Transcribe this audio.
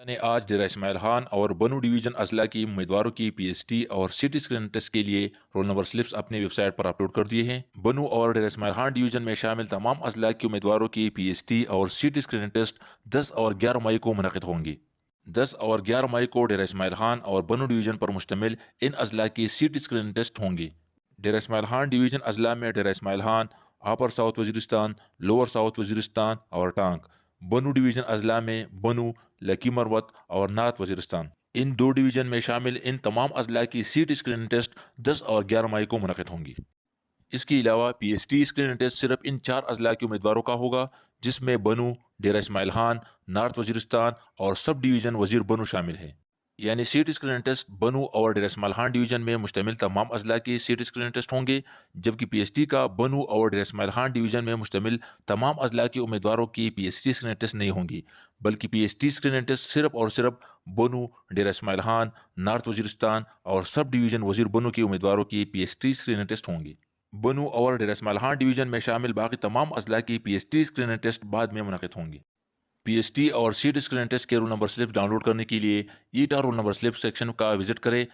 نے آج ڈیرا اسماعیل خان اور بنو ڈویژن اضلاع کی امیدواروں کی پی ایس ٹی اور سی ٹی اسکرین ٹیسٹ کے لیے رول نمبر سلپس اپنی ویب سائٹ پر اپلوڈ کر دیے ہیں۔ بنو اور ڈیرا اسماعیل خان ڈویژن میں شامل تمام اضلاع کے امیدواروں کی پی ایس ٹی اور سی ٹی اسکرین ٹیسٹ 10 اور 11 مئی کو منعقد ہوں گی۔ 10 اور 11 مئی کو ڈیرا اسماعیل خان اور بنو ڈویژن پر مشتمل ان اضلاع کی سی ٹی اسکرین ٹیسٹ ہوں گی۔ ڈیرا اسماعیل خان ڈویژن اضلاع میں Dera Ismail Khan, upper south Waziristan, lower south Waziristan اور ٹانک۔ بنو ڈویژن اضلاع میں بنو، لکی مروت اور نارتھ وزیرستان۔ ان دو ڈویژن میں شامل ان تمام اضلاع کی سیٹ اسکرین ٹیسٹ 10 اور 11 مئی کو منعقد ہوں گی۔ اس کے علاوہ پی ایس ٹی اسکرین ٹیسٹ صرف ان 4 اضلاع کے امیدواروں کا ہوگا، جس میں بنو، ڈیرا اسماعیل خان، نارتھ وزیرستان اور سب ڈویژن وزیر بنو شامل ہیں۔ یعنی سیٹ اسکرین ٹیسٹ بنو اور ڈیرا اسماعیل خان ڈویژن میں مشتمل تمام اضلاع کی سیٹ اسکرین ٹیسٹ ہوں گے، جبکہ پی ایس ٹی کا بنو اور ڈیرا اسماعیل خان ڈویژن میں مشتمل تمام اضلاع کے امیدواروں کی P S T screen test نہیں ہوں گی، بلکہ پی ایس ٹی اسکرین ٹیسٹ صرف اور صرف بنو، ڈیرا اسماعیل خان، نارتھ وزیرستان اور سب ڈویژن وزیر بنو کے امیدواروں کی P S T screen test ہوں گی۔ بنو اور ڈیرا اسماعیل خان ڈویژن میں شامل باقی تمام اضلاع کی P S T screen test بعد میں منعقد ہوں گی۔ پی ایس ٹی اور سیٹ اسکرین ٹیسٹ کے roll number slip download کرنے کے لیے ETEA roll number slip section کا وزٹ کریں